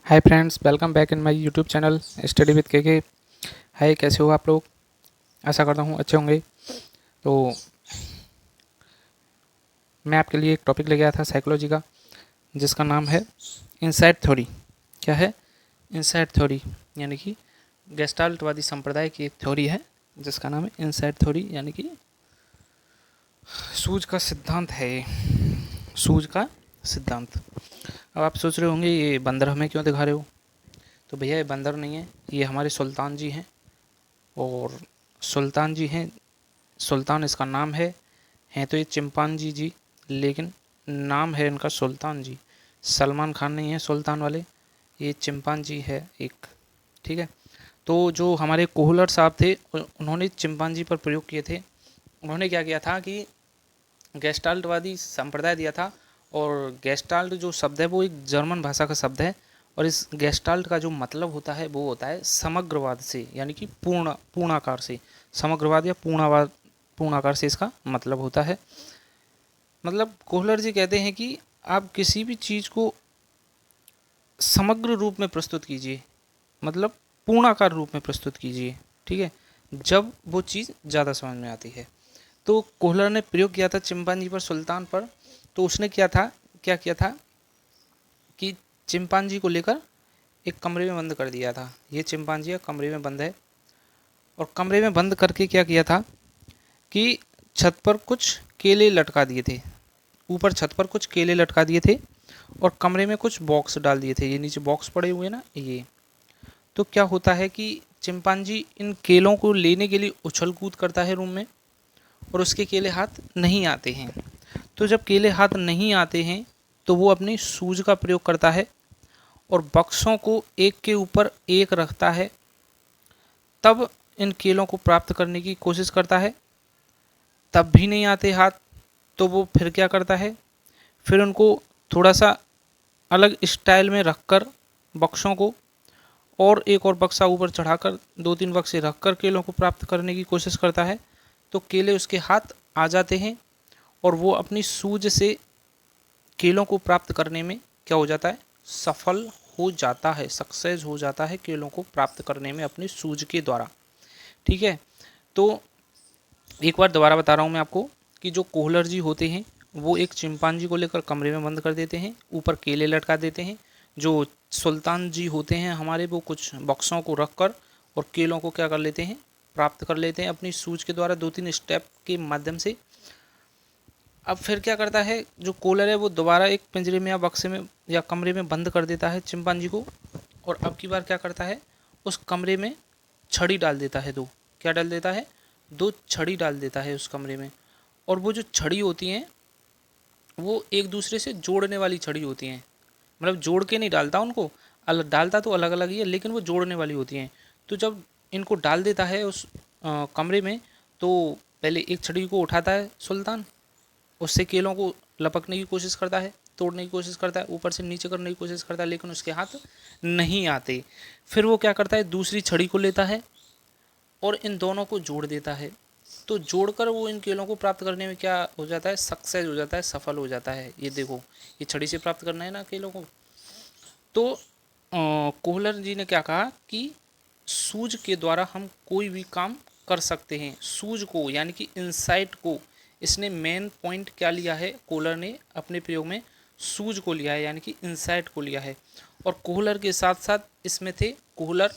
Hi friends, welcome back in my YouTube channel study with के। हाय, कैसे हो आप लोग? आशा करता हूँ अच्छे होंगे। तो मैं आपके लिए एक टॉपिक लेके आया था साइकोलॉजी का, जिसका नाम है इनसाइट थ्योरी। क्या है? इनसाइट थ्योरी यानी कि गेस्टाल्टवादी संप्रदाय की एक थ्योरी है जिसका नाम है इनसाइट थ्योरी, यानी कि सूझ का सिद्धांत है ये। सूझ का सिद्धांत। अब आप सोच रहे होंगे ये बंदर हमें क्यों दिखा रहे हो? तो भैया, ये बंदर नहीं है, ये हमारे सुल्तान जी हैं। और सुल्तान जी हैं, सुल्तान इसका नाम है। हैं तो ये चिंपांजी जी, लेकिन नाम है इनका सुल्तान जी। सलमान खान नहीं है सुल्तान वाले, ये चिंपांजी है एक। ठीक है। तो जो हमारे कोहलर साहब थे, उन्होंने चिंपांजी पर प्रयोग किए थे। उन्होंने क्या किया था कि गेस्टाल्टवादी संप्रदाय दिया था। और गेस्टाल्ट जो शब्द है वो एक जर्मन भाषा का शब्द है। और इस गेस्टाल्ट का जो मतलब होता है वो होता है समग्रवाद से, यानी कि पूर्णाकार से। समग्रवाद या पूर्णाकार से इसका मतलब होता है। मतलब कोहलर जी कहते हैं कि आप किसी भी चीज़ को समग्र रूप में प्रस्तुत कीजिए, मतलब पूर्णाकार रूप में प्रस्तुत कीजिए। ठीक है, जब वो चीज़ ज़्यादा समझ में आती है। तो कोहलर ने प्रयोग किया था चिंपांजी पर, सुल्तान पर। तो उसने क्या किया था कि चिंपांजी को लेकर एक कमरे में बंद कर दिया था। ये चिंपांजी कमरे में बंद है, और कमरे में बंद करके क्या किया था कि छत पर कुछ केले लटका दिए थे। ऊपर छत पर कुछ केले लटका दिए थे, और कमरे में कुछ बॉक्स डाल दिए थे। ये नीचे बॉक्स पड़े हुए ना, ये। तो क्या होता है कि चिंपांजी इन केलों को लेने के लिए उछल कूद करता है रूम में, और उसके केले हाथ नहीं आते हैं। तो जब केले हाथ नहीं आते हैं तो वो अपनी सूझ का प्रयोग करता है, और बक्सों को एक के ऊपर एक रखता है। तब इन केलों को प्राप्त करने की कोशिश करता है, तब भी नहीं आते हाथ। तो वो फिर क्या करता है, फिर उनको थोड़ा सा अलग स्टाइल में रखकर बक्सों को, और एक और बक्सा ऊपर चढ़ाकर, दो तीन बक्से रखकर केलों को प्राप्त करने की कोशिश करता है। तो केले उसके हाथ आ जाते हैं, और वो अपनी सूझ से केलों को प्राप्त करने में क्या हो जाता है, सफल हो जाता है, सक्सेस हो जाता है केलों को प्राप्त करने में अपनी सूझ के द्वारा। ठीक है। तो एक बार दोबारा बता रहा हूँ मैं आपको कि जो कोहलर जी होते हैं वो एक चिंपांजी को लेकर कमरे में बंद कर देते हैं, ऊपर केले लटका देते हैं। जो सुल्तान जी होते हैं हमारे, वो कुछ बक्सों को रख कर और केलों को क्या कर लेते हैं, प्राप्त कर लेते हैं अपनी सूझ के द्वारा, दो तीन स्टेप के माध्यम से। अब फिर क्या करता है, जो कोलर है वो दोबारा एक पिंजरे में या बक्से में या कमरे में बंद कर देता है चिंपांजी को। और अब की बार क्या करता है, उस कमरे में छड़ी डाल देता है दो। क्या डाल देता है? दो छड़ी डाल देता है उस कमरे में। और वो जो छड़ी होती हैं वो एक दूसरे से जोड़ने वाली छड़ी होती हैं। मतलब जोड़ के नहीं डालता उनको, अलग डालता तो अलग अलग ही है, लेकिन वो जोड़ने वाली होती हैं। तो जब इनको डाल देता है उस कमरे में, तो पहले एक छड़ी को उठाता है सुल्तान, उससे केलों को लपकने की कोशिश करता है, तोड़ने की कोशिश करता है, ऊपर से नीचे करने की कोशिश करता है, लेकिन उसके हाथ नहीं आते। फिर वो क्या करता है, दूसरी छड़ी को लेता है और इन दोनों को जोड़ देता है। तो जोड़कर वो इन केलों को प्राप्त करने में क्या हो जाता है, सक्सेस हो जाता है, सफल हो जाता है। ये देखो, ये छड़ी से प्राप्त करना है ना केलों को। तो कोहलर जी ने क्या कहा कि सूझ के द्वारा हम कोई भी काम कर सकते हैं। सूझ को यानी कि इंसाइट को, इसने मेन पॉइंट क्या लिया है कोहलर ने अपने प्रयोग में, सूझ को लिया है, यानी कि इंसाइट को लिया है। और कोहलर के साथ साथ इसमें थे कोहलर,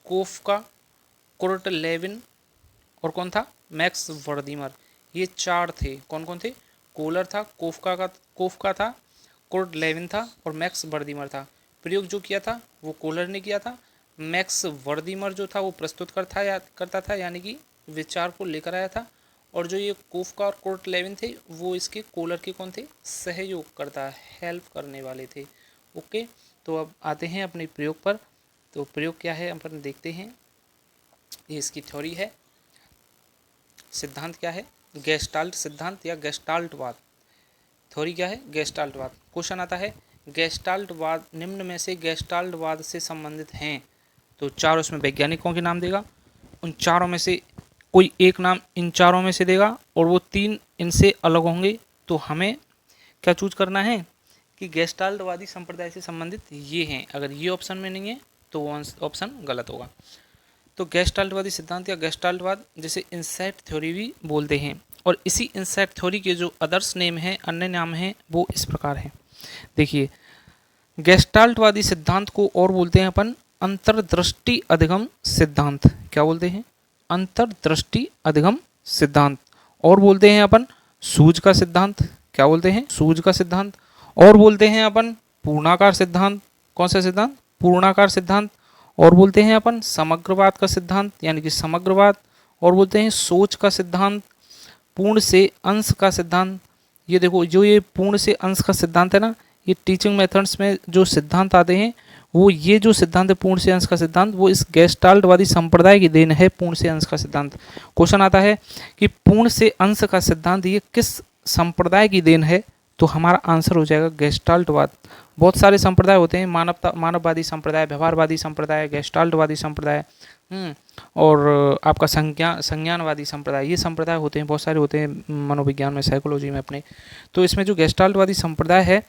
कोफ्का, कुर्ट लेविन, और कौन था, मैक्स वर्दीमर। ये चार थे। कौन कौन थे? कोहलर था, कोफ्का था, कुर्ट लेविन था, और मैक्स वर्दीमर था। प्रयोग जो किया था वो कोहलर ने किया था। मैक्स वर्दीमर जो था वो प्रस्तुत करता था, यानी कि विचार को लेकर आया था। और जो ये कोफ्का और कुर्ट लेविन थे वो इसके कोहलर के कौन थे, सहयोग करता, हेल्प करने वाले थे। ओके। तो अब आते हैं अपने प्रयोग पर। तो प्रयोग क्या है अपन देखते हैं। ये इसकी थ्योरी है। सिद्धांत क्या है, गेस्टाल्ट सिद्धांत या गेस्टाल्टवाद। थ्योरी क्या है, गेस्टाल्टवाद। क्वेश्चन आता है, गेस्टाल्टवाद निम्न में से गेस्टाल्टवाद से संबंधित हैं। तो चार उसमें वैज्ञानिकों के नाम देगा, उन चारों में से कोई एक नाम इन चारों में से देगा, और वो तीन इनसे अलग होंगे। तो हमें क्या चूज करना है, कि गेस्टाल्टवादी संप्रदाय से संबंधित ये हैं। अगर ये ऑप्शन में नहीं है तो वो ऑप्शन गलत होगा। तो गेस्टाल्टवादी सिद्धांत या गेस्टाल्टवाद जिसे इंसाइट थ्योरी भी बोलते हैं, और इसी इंसाइट थ्योरी के जो अदर्स नेम है, अन्य नाम है, वो इस प्रकार है। देखिए, गेस्टाल्टवादी सिद्धांत को और बोलते हैं अपन अंतर्दृष्टि अधिगम सिद्धांत। क्या बोलते हैं? अंतर्दृष्टि अधिगम सिद्धांत। और बोलते हैं अपन सूझ का सिद्धांत। क्या बोलते हैं? सूझ का सिद्धांत। और बोलते हैं अपन पूर्णाकार सिद्धांत। कौन सा सिद्धांत? पूर्णाकार सिद्धांत। और बोलते हैं अपन समग्रवाद का सिद्धांत, यानी कि समग्रवाद। और बोलते हैं सोच का सिद्धांत, पूर्ण से अंश का सिद्धांत। ये देखो, जो ये पूर्ण से अंश का सिद्धांत है ना, ये टीचिंग मेथड्स में जो सिद्धांत आते हैं, वो ये जो सिद्धांत है पूर्ण से अंश का सिद्धांत, वो इस गेस्टाल्टवादी संप्रदाय की देन है। पूर्ण से अंश का सिद्धांत क्वेश्चन आता है कि पूर्ण से अंश का सिद्धांत ये किस संप्रदाय की देन है, तो हमारा आंसर हो जाएगा गेस्टाल्टवाद। बहुत सारे संप्रदाय होते हैं, मानववादी संप्रदाय, व्यवहारवादी संप्रदाय, गेस्टाल्टवादी संप्रदाय, और आपका संज्ञानवादी संप्रदाय। ये संप्रदाय होते हैं, बहुत सारे होते हैं मनोविज्ञान में, साइकोलॉजी में अपने। तो इसमें जो गेस्टाल्टवादी संप्रदाय है,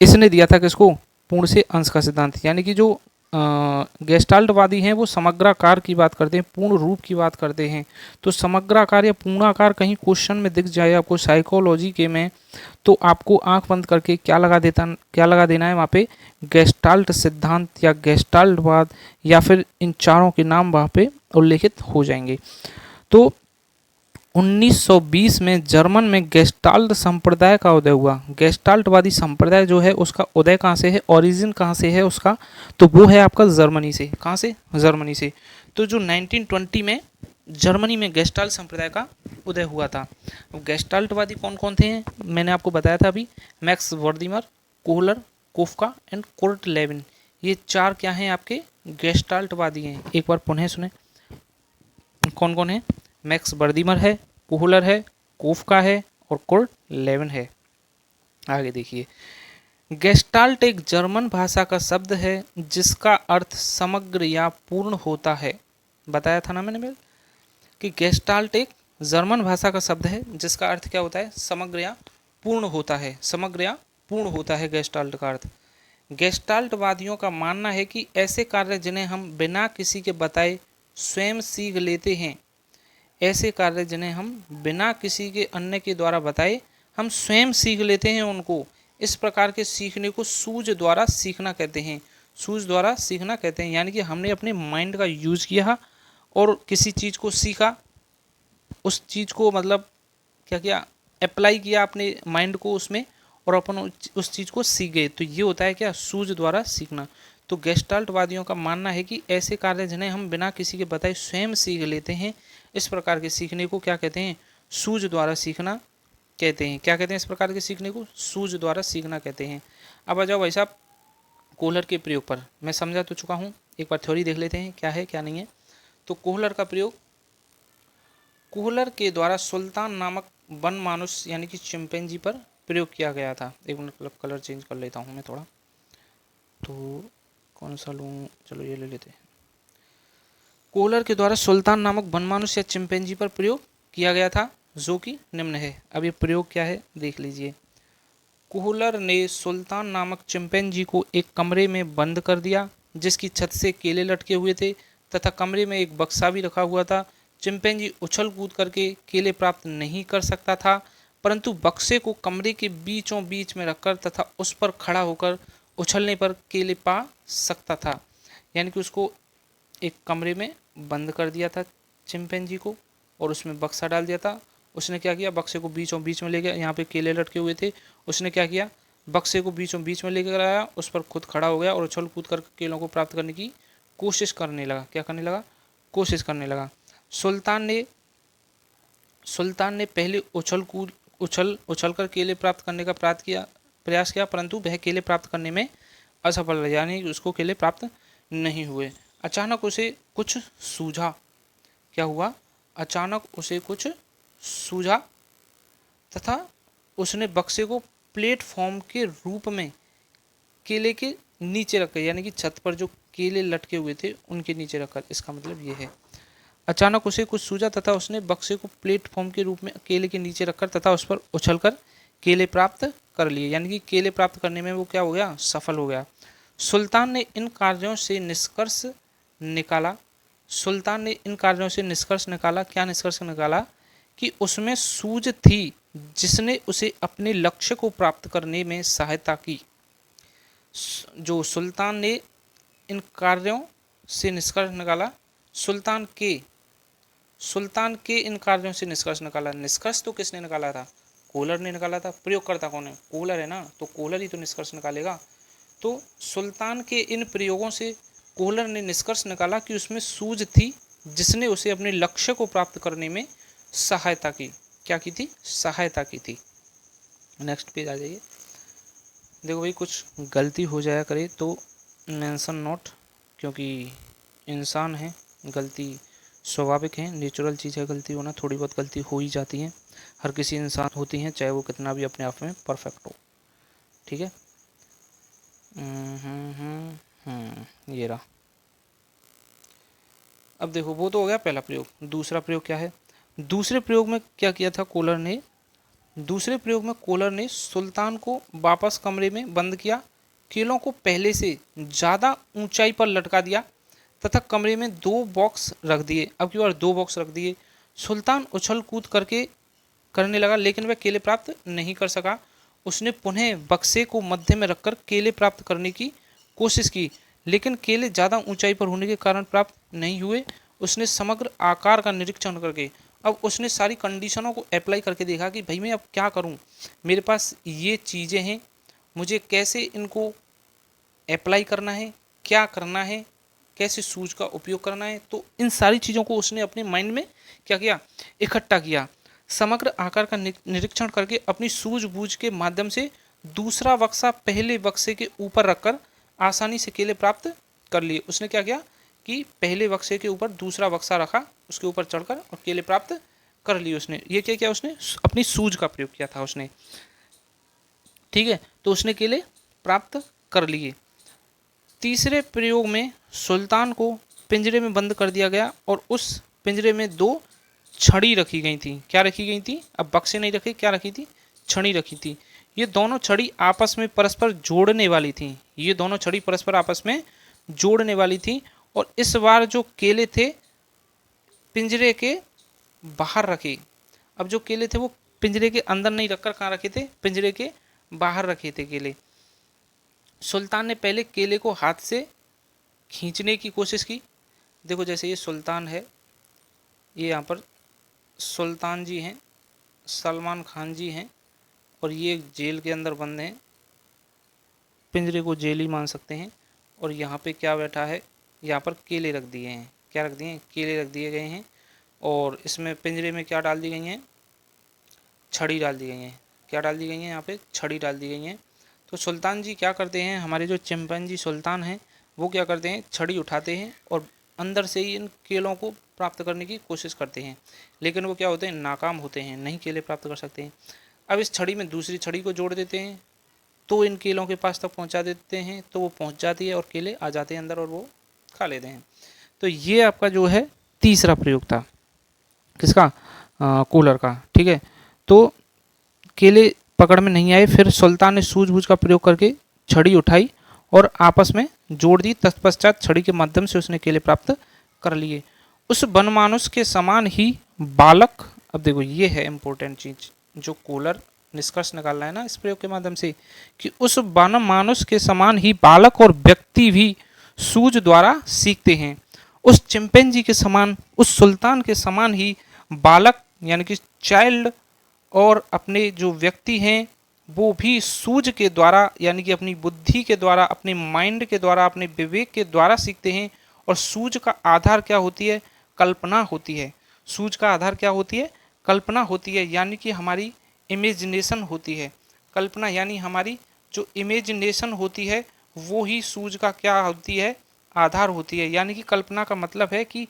इसने दिया था किसको? पूर्ण से अंश का सिद्धांत। यानी कि जो गेस्टाल्टवादी हैं वो समग्राकार की बात करते हैं, पूर्ण रूप की बात करते हैं। तो समग्राकार या पूर्णाकार कहीं क्वेश्चन में दिख जाए आपको साइकोलॉजी के में, तो आपको आंख बंद करके क्या लगा देना है वहाँ पे? गेस्टाल्ट सिद्धांत या गेस्टाल्टवाद, या फिर इन चारों के नाम वहाँ पे उल्लेखित हो जाएंगे। तो 1920 में जर्मन में गेस्टाल्ट संप्रदाय का उदय हुआ। गेस्टाल्टवादी संप्रदाय जो है उसका उदय कहाँ से है, ओरिजिन कहाँ से है उसका? तो वो है आपका जर्मनी से। कहाँ से? जर्मनी से। तो जो 1920 में जर्मनी में गेस्टाल्ट संप्रदाय का उदय हुआ था। अब गेस्टाल्टवादी कौन कौन थे? मैंने आपको बताया था अभी, Max Wertheimer, Kohler, Koffka and Kurt Lewin. ये चार क्या हैं? आपके गेस्टाल्टवादी हैं। एक बार पुनः सुने, कौन कौन है? मैक्स वर्दिमर है, कोहलर है, कोफका है और कुर्ट लेविन है। आगे देखिए, गेस्टाल्ट एक जर्मन भाषा का शब्द है जिसका अर्थ समग्र या पूर्ण होता है। बताया था ना मैंने कि गेस्टाल्ट एक जर्मन भाषा का शब्द है जिसका अर्थ क्या होता है? समग्र या पूर्ण होता है। समग्र या पूर्ण होता है गेस्टाल्ट का अर्थ। गेस्टाल्टवादियों का मानना है कि ऐसे कार्य जिन्हें हम बिना किसी के बताए स्वयं सीख लेते हैं, ऐसे कार्य जिन्हें हम बिना किसी के अन्य के द्वारा बताए हम स्वयं सीख लेते हैं, उनको इस प्रकार के सीखने को सूझ द्वारा सीखना कहते हैं। सूझ द्वारा सीखना कहते हैं, यानी कि हमने अपने माइंड का यूज किया और किसी चीज़ को सीखा, उस चीज़ को मतलब क्या किया? अप्लाई किया अपने माइंड को उसमें, और अपन उस चीज़ को सीख गए। तो ये होता है क्या? सूझ द्वारा सीखना। तो गेस्टाल्टवादियों का मानना है कि ऐसे कार्य जिन्हें हम बिना किसी के बताए स्वयं सीख लेते हैं, इस प्रकार के सीखने को क्या कहते हैं? सूझ द्वारा सीखना कहते हैं। क्या कहते हैं? इस प्रकार के सीखने को सूझ द्वारा सीखना कहते हैं। अब आ जाओ भाई साहब कोहलर के प्रयोग पर। मैं समझा तो चुका हूँ, एक बार थ्योरी देख लेते हैं क्या है क्या नहीं है। तो कोहलर का प्रयोग, कोहलर के द्वारा सुल्तान नामक वन मानुष यानी कि चिंपैंजी पर प्रयोग किया गया था। एक मिनट, कलर चेंज कर लेता हूँ मैं थोड़ा। तो कौन सा लूँ? चलो ये ले लेते हैं। कोहलर के द्वारा सुल्तान नामक वनमानुष या चिंपैंजी पर प्रयोग किया गया था, जो कि निम्न है। अब ये प्रयोग क्या है देख लीजिए। कोहलर ने सुल्तान नामक चिंपैंजी को एक कमरे में बंद कर दिया जिसकी छत से केले लटके हुए थे तथा कमरे में एक बक्सा भी रखा हुआ था। चिंपैंजी उछल कूद करके केले प्राप्त नहीं कर सकता था, परंतु बक्से को कमरे के बीचों बीच में रखकर तथा उस पर खड़ा होकर उछलने पर केले पा सकता था। यानी कि उसको एक कमरे में बंद कर दिया था चिंपैंजी को, और उसमें बक्सा डाल दिया था। उसने क्या किया? बक्से को बीचों बीच में ले गया, यहाँ पे केले लटके हुए थे, उसने क्या किया? बक्से को बीचों बीच में लेकर आया, उस पर खुद खड़ा हो गया और उछल कूद कर केलों को प्राप्त करने की कोशिश करने लगा। क्या करने लगा? कोशिश करने लगा। सुल्तान ने पहले उछल कर केले प्राप्त करने का प्रयास किया, परंतु वह केले प्राप्त करने में असफल रहा, यानी उसको केले प्राप्त नहीं हुए। अचानक उसे कुछ सूझा। क्या हुआ? अचानक उसे कुछ सूझा तथा उसने बक्से को प्लेटफॉर्म के रूप में केले के नीचे रखकर, यानी कि छत पर जो केले लटके हुए थे उनके नीचे रखकर। इसका मतलब ये है, अचानक उसे कुछ सूझा तथा उसने बक्से को प्लेटफॉर्म के रूप में केले के नीचे रखकर तथा उस पर उछलकर केले प्राप्त कर लिए, यानी कि केले प्राप्त करने में वो क्या हो गया, सफल हो गया। सुल्तान ने इन कार्यों से निष्कर्ष निकाला, सुल्तान ने इन कार्यों से निष्कर्ष निकाला, क्या निष्कर्ष निकाला कि उसमें सूझ थी जिसने उसे अपने लक्ष्य को प्राप्त करने में सहायता की। जो सुल्तान ने इन कार्यों से निष्कर्ष निकाला, सुल्तान के इन कार्यों से निष्कर्ष निकाला। निष्कर्ष तो किसने निकाला था, कोलर ने निकाला था। प्रयोगकर्ता कौन है, कोलर है ना, तो कोलर ही तो निष्कर्ष निकालेगा। तो सुल्तान के इन प्रयोगों से कोहलर ने निष्कर्ष निकाला कि उसमें सूझ थी जिसने उसे अपने लक्ष्य को प्राप्त करने में सहायता की। क्या की थी, सहायता की थी। नेक्स्ट पेज आ जाइए। देखो भाई, कुछ गलती हो जाया करे तो मेंशन नोट, क्योंकि इंसान है, गलती स्वाभाविक है, नेचुरल चीज़ है गलती होना, थोड़ी बहुत गलती हो ही जाती है, हर किसी इंसान होती है, चाहे वो कितना भी अपने आप में परफेक्ट हो। ठीक है। ये रहा। अब देखो, वो तो हो गया पहला प्रयोग। दूसरा प्रयोग क्या है, दूसरे प्रयोग में क्या किया था कोहलर ने, दूसरे प्रयोग में कोहलर ने सुल्तान को वापस कमरे में बंद किया, केलों को पहले से ज़्यादा ऊंचाई पर लटका दिया तथा कमरे में 2 बॉक्स रख दिए। अब की बार 2 बॉक्स रख दिए। सुल्तान उछल कूद करने लगा, लेकिन वह केले प्राप्त नहीं कर सका। उसने पुनः बक्से को मध्य में रखकर केले प्राप्त करने की कोशिश की, लेकिन केले ज़्यादा ऊंचाई पर होने के कारण प्राप्त नहीं हुए। उसने समग्र आकार का निरीक्षण करके, अब उसने सारी कंडीशनों को अप्लाई करके देखा कि भाई मैं अब क्या करूं, मेरे पास ये चीज़ें हैं, मुझे कैसे इनको अप्लाई करना है, क्या करना है, कैसे सूझ का उपयोग करना है। तो इन सारी चीज़ों को उसने अपने माइंड में क्या किया, इकट्ठा किया। समग्र आकार का निरीक्षण करके अपनी सूझबूझ के माध्यम से दूसरा बक्सा पहले बक्से के ऊपर रखकर आसानी से केले प्राप्त कर लिए। उसने क्या किया कि पहले बक्से के ऊपर दूसरा बक्सा रखा, उसके ऊपर चढ़कर और केले प्राप्त कर लिए उसने। ये क्या किया, उसने अपनी सूझ का प्रयोग किया था उसने। ठीक है, तो उसने केले प्राप्त कर लिए। तीसरे प्रयोग में सुल्तान को पिंजरे में बंद कर दिया गया और उस पिंजरे में 2 छड़ी रखी गई थी। क्या रखी गई थी, अब बक्से नहीं रखे, क्या रखी थी, छड़ी रखी थी। ये दोनों छड़ी आपस में परस्पर जोड़ने वाली थी, ये दोनों छड़ी परस्पर आपस में जोड़ने वाली थी। और इस बार जो केले थे पिंजरे के बाहर रखे। अब जो केले थे वो पिंजरे के अंदर नहीं रखकर कहाँ रखे थे, पिंजरे के बाहर रखे थे केले। सुल्तान ने पहले केले को हाथ से खींचने की कोशिश की। देखो, जैसे ये सुल्तान है, ये यहाँ पर सुल्तान जी हैं, सलमान खान जी हैं, और ये जेल के अंदर बंद हैं, पिंजरे को जेल ही मान सकते हैं। और यहाँ पे क्या बैठा है, यहाँ पर केले रख दिए हैं। क्या रख दिए हैं, केले रख दिए गए हैं। और इसमें पिंजरे में क्या डाल दी गई हैं, छड़ी डाल दी गई हैं। क्या डाल दी गई हैं, यहाँ पे छड़ी डाल दी गई हैं। तो सुल्तान जी क्या करते हैं, हमारे जो चिंपैंजी सुल्तान हैं वो क्या करते हैं, छड़ी उठाते हैं और अंदर से ही इन केलों को प्राप्त करने की कोशिश करते हैं, लेकिन वो क्या होते हैं, नाकाम होते हैं, नहीं केले प्राप्त कर सकते हैं। अब इस छड़ी में दूसरी छड़ी को जोड़ देते हैं, तो इन केलों के पास तक पहुंचा देते हैं, तो वो पहुंच जाती है और केले आ जाते हैं अंदर और वो खा लेते हैं। तो ये आपका जो है तीसरा प्रयोग था, किसका, कूलर का। ठीक है, तो केले पकड़ में नहीं आए, फिर सुल्तान ने सूझबूझ का प्रयोग करके छड़ी उठाई और आपस में जोड़ दी। तत्पश्चात छड़ी के माध्यम से उसने केले प्राप्त कर लिए। उस बनमानुष के समान ही बालक, अब देखो ये है इंपॉर्टेंट चीज जो कोलर निष्कर्ष निकाल रहा है ना इस प्रयोग के माध्यम से, कि उस बनमानुष के समान ही बालक और व्यक्ति भी सूझ द्वारा सीखते हैं। उस चिंपैंजी के समान, उस सुल्तान के समान ही बालक यानी कि चाइल्ड और अपने जो व्यक्ति हैं वो भी सूझ के द्वारा यानी कि अपनी बुद्धि के द्वारा, अपने माइंड के द्वारा, अपने विवेक के द्वारा सीखते हैं। और सूझ का आधार क्या होती है, कल्पना होती है। सूझ का आधार क्या होती है, कल्पना होती है, यानी कि हमारी इमेजिनेशन होती है। कल्पना यानी हमारी जो इमेजिनेशन होती है वो ही सूझ का क्या होती है, आधार होती है। यानी कि कल्पना का मतलब है कि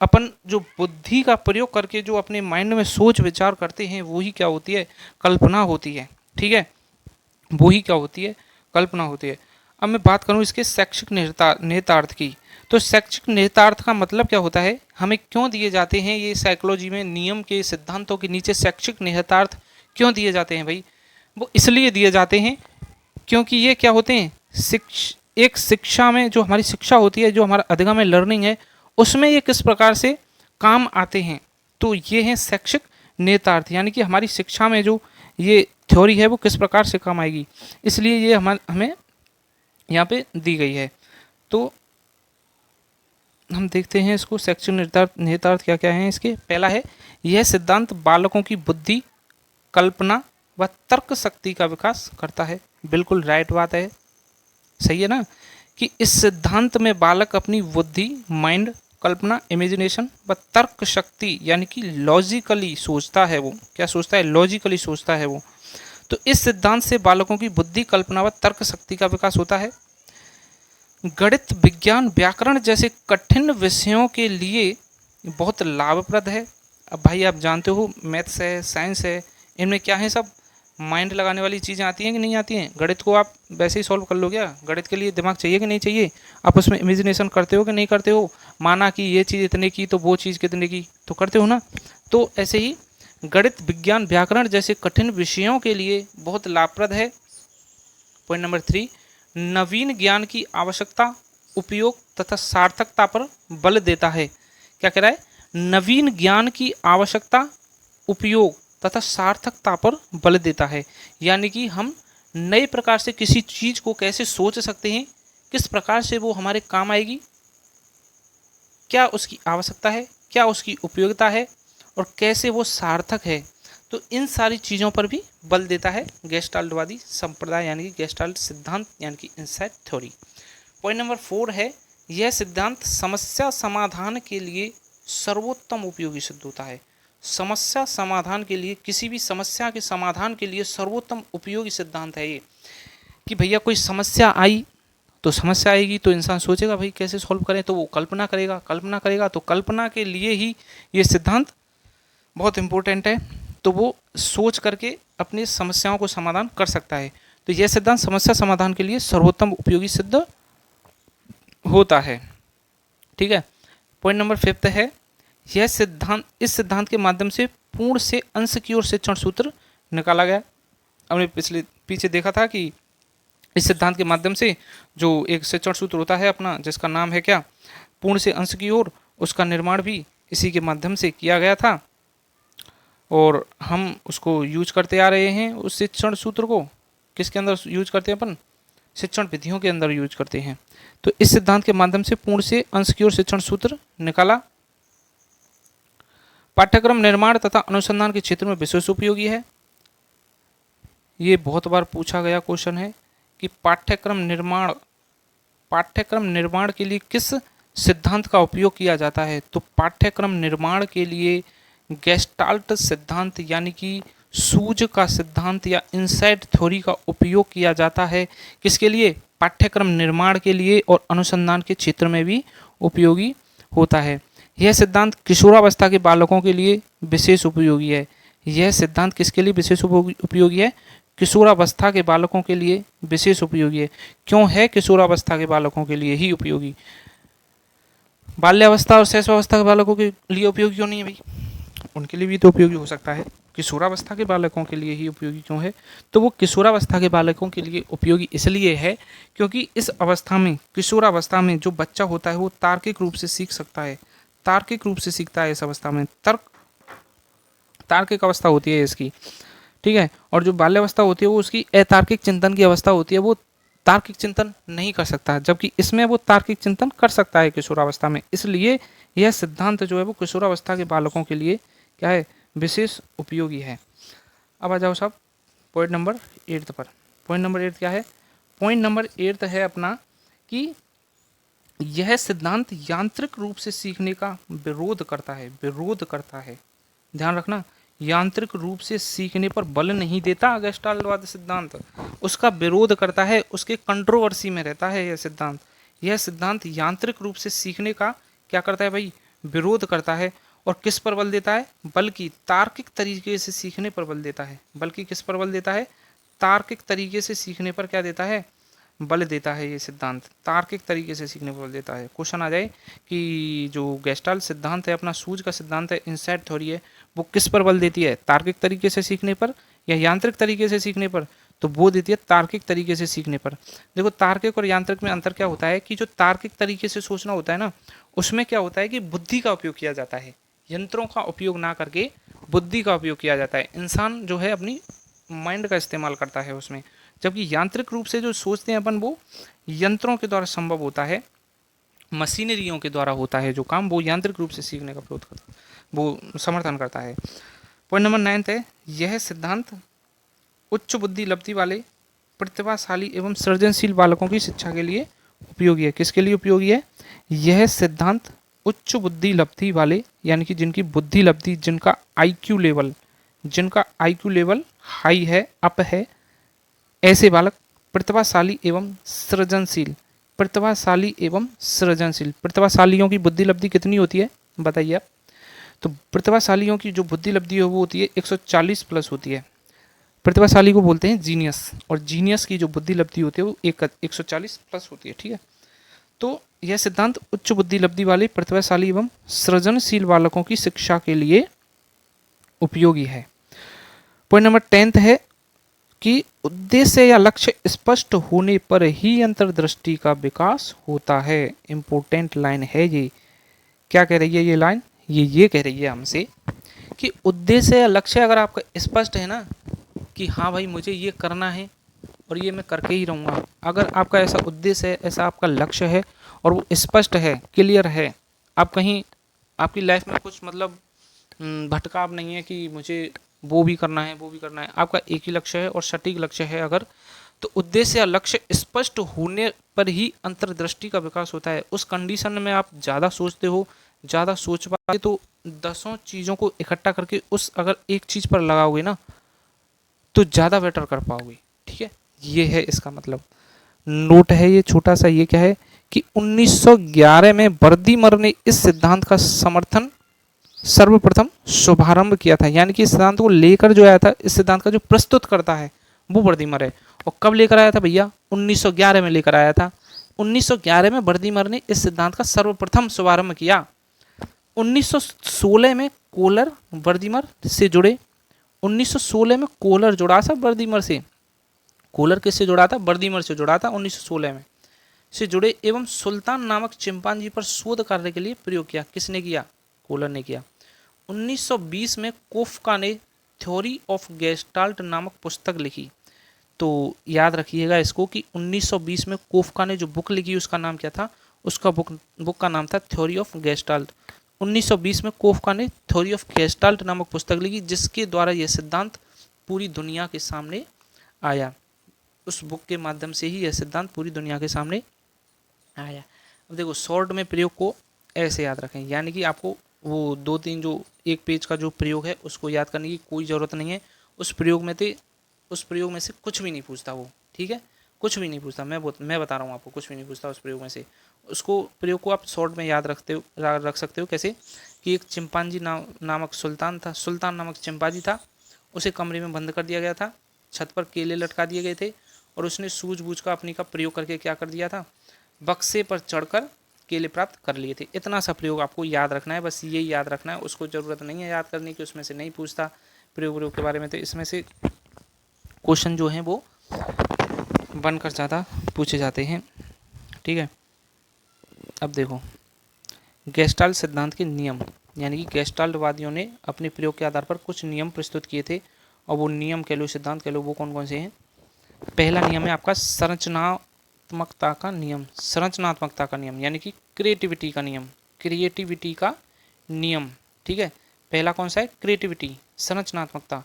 अपन जो बुद्धि का प्रयोग करके जो अपने माइंड में सोच विचार करते हैं वो ही क्या होती है, कल्पना होती है। ठीक है, वो ही क्या होती है, कल्पना होती है। अब मैं बात करूं इसके शैक्षिक निहितार्थ की, तो शैक्षिक निहितार्थ का मतलब क्या होता है, हमें क्यों दिए जाते हैं ये साइकोलॉजी में नियम के सिद्धांतों के नीचे शैक्षिक निहितार्थ क्यों दिए जाते हैं भाई। वो इसलिए दिए जाते हैं क्योंकि ये क्या होते हैं, एक शिक्षा में जो हमारी शिक्षा होती है, जो हमारा अधिगम में लर्निंग है, उसमें ये किस प्रकार से काम आते हैं। तो ये हैं शैक्षिक नेतार्थ, यानी कि हमारी शिक्षा में जो ये थ्योरी है वो किस प्रकार से काम आएगी, इसलिए ये हमें यहाँ पे दी गई है। तो हम देखते हैं इसको, शैक्षिक नेतार्थ क्या क्या हैं इसके। पहला है, यह सिद्धांत बालकों की बुद्धि, कल्पना व तर्क शक्ति का विकास करता है। बिल्कुल राइट बात है, सही है ना, कि इस सिद्धांत में बालक अपनी बुद्धि, माइंड, कल्पना, इमेजिनेशन व तर्क शक्ति यानी कि लॉजिकली सोचता है। वो क्या सोचता है, लॉजिकली सोचता है वो। तो इस सिद्धांत से बालकों की बुद्धि, कल्पना व तर्क शक्ति का विकास होता है। गणित, विज्ञान, व्याकरण जैसे कठिन विषयों के लिए बहुत लाभप्रद है। अब भाई आप जानते हो मैथ्स है, साइंस है, इनमें क्या है, सब माइंड लगाने वाली चीज़ें आती हैं कि नहीं आती हैं। गणित को आप वैसे ही सॉल्व कर लो क्या, गणित के लिए दिमाग चाहिए कि नहीं चाहिए। आप उसमें इमेजिनेशन करते हो कि नहीं करते हो, माना कि ये चीज़ इतने की तो वो चीज़ कितने की, तो करते हो ना। तो ऐसे ही गणित, विज्ञान, व्याकरण जैसे कठिन विषयों के लिए बहुत लाभप्रद है। पॉइंट नंबर 3, नवीन ज्ञान की आवश्यकता, उपयोग तथा सार्थकता पर बल देता है। क्या कह रहा है, नवीन ज्ञान की आवश्यकता, उपयोग तथा सार्थकता पर बल देता है। यानी कि हम नए प्रकार से किसी चीज को कैसे सोच सकते हैं, किस प्रकार से वो हमारे काम आएगी, क्या उसकी आवश्यकता है, क्या उसकी उपयोगिता है और कैसे वो सार्थक है। तो इन सारी चीज़ों पर भी बल देता है गेस्टाल्टवादी संप्रदाय यानी कि गेस्टाल्ट सिद्धांत यानी कि इनसाइट थ्योरी। पॉइंट नंबर 4 है, यह सिद्धांत समस्या समाधान के लिए सर्वोत्तम उपयोगी सिद्ध होता है। समस्या समाधान के लिए, किसी भी समस्या के समाधान के लिए सर्वोत्तम उपयोगी सिद्धांत है ये। कि भैया कोई समस्या आई, तो समस्या आएगी तो इंसान सोचेगा भाई कैसे सॉल्व करें, तो वो कल्पना करेगा, कल्पना करेगा तो कल्पना के लिए ही ये सिद्धांत बहुत इंपॉर्टेंट है। तो वो सोच करके अपनी समस्याओं को समाधान कर सकता है। तो यह सिद्धांत समस्या समाधान के लिए सर्वोत्तम उपयोगी सिद्ध होता है। ठीक है। पॉइंट नंबर 5 है, यह सिद्धांत, इस सिद्धांत के माध्यम से पूर्ण से अंश की ओर शिक्षण सूत्र निकाला गया। हमने पीछे देखा था कि इस सिद्धांत के माध्यम से जो एक शिक्षण सूत्र होता है अपना, जिसका नाम है क्या, पूर्ण से अंश की ओर, उसका निर्माण भी इसी के माध्यम से किया गया था और हम उसको यूज करते आ रहे हैं। उस शिक्षण सूत्र को किसके अंदर यूज करते हैं अपन, शिक्षण विधियों के अंदर यूज करते हैं। तो इस सिद्धांत के माध्यम से पूर्ण से अंश की ओर शिक्षण सूत्र निकाला। पाठ्यक्रम निर्माण तथा अनुसंधान के क्षेत्र में विशेष उपयोगी है। ये बहुत बार पूछा गया क्वेश्चन है कि पाठ्यक्रम निर्माण के लिए किस सिद्धांत का उपयोग किया जाता है। तो पाठ्यक्रम निर्माण के लिए गेस्टाल्ट सिद्धांत यानी कि सूझ का सिद्धांत या इनसाइट थ्योरी का उपयोग किया जाता है। किसके लिए, पाठ्यक्रम निर्माण के लिए और अनुसंधान के क्षेत्र में भी उपयोगी होता है। यह सिद्धांत किशोरावस्था के बालकों के लिए विशेष उपयोगी है। यह सिद्धांत किसके लिए विशेष उपयोगी है, किशोरावस्था के बालकों के लिए विशेष उपयोगी है। क्यों है किशोरावस्था के बालकों के लिए ही उपयोगी, बाल्यावस्था और शैशवावस्था के बालकों के लिए उपयोगी क्यों नहीं है भाई, उनके लिए भी तो उपयोगी हो सकता है। किशोरावस्था के बालकों के लिए ही उपयोगी क्यों है, तो वो किशोरावस्था के बालकों के लिए उपयोगी इसलिए है क्योंकि इस अवस्था में, किशोरावस्था में जो बच्चा होता है वो तार्किक रूप से सीख सकता है, तार्किक रूप से सीखता है। इस अवस्था में तार्किक अवस्था होती है इसकी, ठीक है। और जो बाल्यावस्था होती है वो उसकी अतार्किक चिंतन की अवस्था होती है, वो तार्किक चिंतन नहीं कर सकता, जबकि इसमें वो तार्किक चिंतन कर सकता है किशोरावस्था में। इसलिए यह सिद्धांत जो है वो किशोरावस्था के बालकों के लिए क्या है, विशेष उपयोगी है। अब आ जाओ साहब पॉइंट नंबर 8 पर। पॉइंट नंबर 8 क्या है, पॉइंट नंबर 8 है अपना कि यह सिद्धांत यांत्रिक रूप से सीखने का विरोध करता है। ध्यान रखना, यांत्रिक रूप से सीखने पर बल नहीं देता गेस्टाल्टवाद सिद्धांत, उसका विरोध करता है, उसके कंट्रोवर्सी में रहता है यह सिद्धांत। यह सिद्धांत यांत्रिक रूप से सीखने का क्या करता है भाई, विरोध करता है। और किस पर बल देता है, बल्कि तार्किक तरीके से सीखने पर बल देता है। बल्कि किस पर बल देता है, तार्किक तरीके से सीखने पर क्या देता है, बल देता है। ये सिद्धांत तार्किक तरीके से सीखने पर बल देता है। क्वेश्चन आ जाए कि जो गेस्टाल्ट सिद्धांत है अपना, सूझ का सिद्धांत है, इनसाइट थ्योरी है, वो किस पर बल देती है, तार्किक तरीके से सीखने पर या यांत्रिक तरीके से सीखने पर, तो वो देती है तार्किक तरीके से सीखने पर। देखो तार्किक और यांत्रिक में अंतर क्या होता है कि जो तार्किक तरीके से सोचना होता है ना, उसमें क्या होता है कि बुद्धि का उपयोग किया जाता है, यंत्रों का उपयोग ना करके बुद्धि का उपयोग किया जाता है। इंसान जो है अपनी माइंड का इस्तेमाल करता है उसमें, जबकि यांत्रिक रूप से जो सोचते हैं अपन वो यंत्रों के द्वारा संभव होता है, मशीनरियों के द्वारा होता है जो काम, वो यांत्रिक रूप से सीखने का विरोध करता, वो समर्थन करता है। पॉइंट नंबर 9 है, यह सिद्धांत उच्च बुद्धि लब्धि वाले प्रतिभाशाली एवं सृजनशील बालकों की शिक्षा के लिए उपयोगी है। किसके लिए उपयोगी है? यह सिद्धांत उच्च बुद्धि लब्धि वाले, यानी कि जिनकी बुद्धि लब्धि, जिनका आईक्यू लेवल हाई है, अप है, ऐसे बालक प्रतिभाशाली एवं सृजनशील, प्रतिभाशालियों की बुद्धि लब्धि कितनी होती है बताइए आप? तो प्रतिभाशालियों की जो बुद्धि लब्धि है वो होती है 140 प्लस होती है। प्रतिभाशाली को बोलते हैं जीनियस, और जीनियस की जो बुद्धि लब्धि होती है वो 140 प्लस होती है। ठीक है, तो यह सिद्धांत उच्च बुद्धि लब्धि वाले प्रतिभाशाली एवं सृजनशील बालकों की शिक्षा के लिए उपयोगी है। पॉइंट नंबर 10 है कि उद्देश्य या लक्ष्य स्पष्ट होने पर ही अंतर्दृष्टि का विकास होता है। इंपॉर्टेंट लाइन है ये। क्या कह रही है ये लाइन? ये कह रही है हमसे कि उद्देश्य या लक्ष्य अगर आपका स्पष्ट है ना, कि हाँ भाई मुझे ये करना है और ये मैं करके ही रहूँगा, अगर आपका ऐसा उद्देश्य है, ऐसा आपका लक्ष्य है और वो स्पष्ट है, क्लियर है, आप कहीं आपकी लाइफ में कुछ मतलब भटकाव नहीं है कि मुझे वो भी करना है वो भी करना है, आपका एक ही लक्ष्य है और सटीक लक्ष्य है अगर, तो उद्देश्य या लक्ष्य स्पष्ट होने पर ही अंतर्दृष्टि का विकास होता है। उस कंडीशन में आप ज़्यादा सोचते हो, ज़्यादा सोच पाओगे तो 10 चीज़ों को इकट्ठा करके उस अगर एक चीज़ पर लगाओगे ना तो ज़्यादा बेटर कर पाओगे। ठीक है, ये है इसका मतलब। नोट है ये छोटा सा, ये क्या है कि 1911 में वर्दीमर ने इस सिद्धांत का समर्थन सर्वप्रथम शुभारंभ किया था, यानी कि इस सिद्धांत को लेकर जो आया था, इस सिद्धांत का जो प्रस्तुत करता है वो वर्दीमर है। और कब लेकर आया था भैया? 1911 में लेकर आया था। 1911 में वर्दीमर ने इस सिद्धांत का सर्वप्रथम शुभारंभ किया। 1916 में कोलर वर्दीमर से जुड़े। 1916 में कोलर जुड़ा था वर्दीमर से। कोलर किससे जुड़ा था? वर्दीमर से जुड़ा था 1916 में से जुड़े, एवं सुल्तान नामक चिंपांजी पर शोध कार्य के लिए प्रयोग किया। किसने किया? कोलर ने किया। 1920 में कोफ्का ने थ्योरी ऑफ गेस्टाल्ट नामक पुस्तक लिखी। तो याद रखिएगा इसको कि 1920 में कोफ्का ने जो बुक लिखी उसका नाम क्या था? उसका बुक का नाम था थ्योरी ऑफ गेस्टाल्ट। 1920 में कोफ्का ने थ्योरी ऑफ गेस्टाल्ट नामक पुस्तक लिखी, जिसके द्वारा यह सिद्धांत पूरी दुनिया के सामने आया। उस बुक के माध्यम से ही यह सिद्धांत पूरी दुनिया के सामने आया। अब देखो शॉर्ट में प्रयोग को ऐसे याद रखें, यानी कि आपको वो 2-3 जो एक पेज का जो प्रयोग है उसको याद करने की कोई ज़रूरत नहीं है। उस प्रयोग में से कुछ भी नहीं पूछता वो। ठीक है, कुछ भी नहीं पूछता। मैं बता रहा हूँ आपको, कुछ भी नहीं पूछता उस प्रयोग में से। उसको प्रयोग को आप शॉर्ट में याद रख सकते हो। कैसे? कि एक चिंपांजी नामक सुल्तान नामक चिंपांजी था, उसे कमरे में बंद कर दिया गया था, छत पर केले लटका दिए गए थे और उसने सूझबूझ का अपनी का प्रयोग करके क्या कर दिया था? बक्से पर चढ़कर केले प्राप्त कर लिए थे। इतना सा प्रयोग आपको याद रखना है, बस यही याद रखना है। उसको ज़रूरत नहीं है याद करने की, उसमें से नहीं पूछता प्रयोग के बारे में। तो इसमें से क्वेश्चन जो हैं वो बनकर ज़्यादा पूछे जाते हैं। ठीक है, अब देखो गेस्टाल्ट सिद्धांत के नियम, यानी कि गेस्टाल्टवादियों ने अपने प्रयोग के आधार पर कुछ नियम प्रस्तुत किए थे, और वो नियम कह लो, सिद्धांत कह लो, वो कौन कौन से हैं? पहला नियम है आपका संरचनात्मकता का नियम, यानी कि क्रिएटिविटी का नियम। ठीक है, पहला कौन सा है? क्रिएटिविटी, संरचनात्मकता।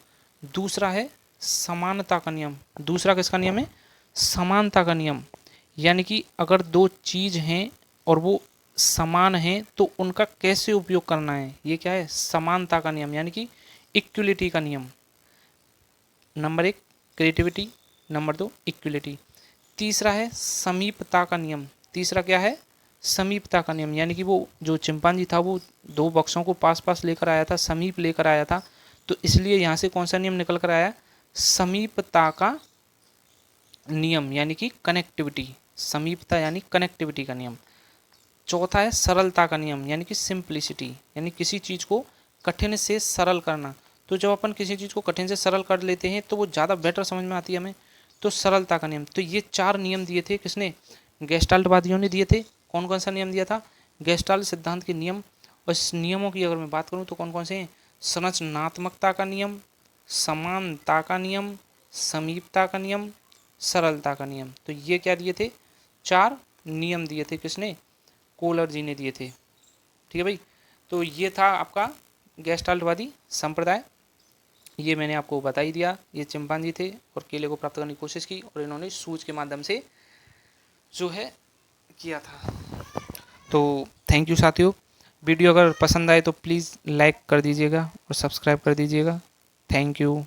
दूसरा है समानता का नियम। दूसरा किसका नियम है? समानता का नियम, यानी कि अगर दो चीज़ हैं और वो समान हैं तो उनका कैसे उपयोग करना है, ये क्या है? समानता का नियम, यानी कि इक्वलिटी का नियम। Number 1 creativity, number 2 equality. तीसरा है समीपता का नियम। तीसरा क्या है? समीपता का नियम, यानी कि वो जो चिंपांजी था वो 2 बक्सों को पास पास लेकर आया था, समीप लेकर आया था, तो इसलिए यहाँ से कौन सा नियम निकल कर आया? समीपता का नियम, यानी कि कनेक्टिविटी। समीपता यानी कनेक्टिविटी का नियम। चौथा है सरलता का नियम, यानी कि सिंप्लिसिटी, यानी किसी चीज़ को कठिन से सरल करना। तो जब अपन किसी चीज़ को कठिन से सरल कर लेते हैं तो वो ज़्यादा बेटर समझ में आती है हमें। तो सरलता का नियम, तो ये 4 नियम दिए थे किसने, गेस्टाल्टवादियों ने दिए थे। कौन कौन सा नियम दिया था, गेस्टाल्ट सिद्धांत के नियम। और इस नियमों की अगर मैं बात करूँ तो कौन कौन से हैं, संरचनात्मकता का नियम, समानता का नियम, समीपता का नियम, सरलता का नियम। तो ये क्या दिए थे, 4 नियम दिए थे किसने, कोलर जी ने दिए थे। ठीक है भाई, तो ये था आपका गेस्टाल्टवादी संप्रदाय। ये मैंने आपको बता ही दिया। ये चिंपांजी थे और केले को प्राप्त करने की कोशिश की और इन्होंने सूज के माध्यम से जो है किया था। तो थैंक यू साथियों, वीडियो अगर पसंद आए तो प्लीज़ लाइक कर दीजिएगा और सब्सक्राइब कर दीजिएगा। Thank you.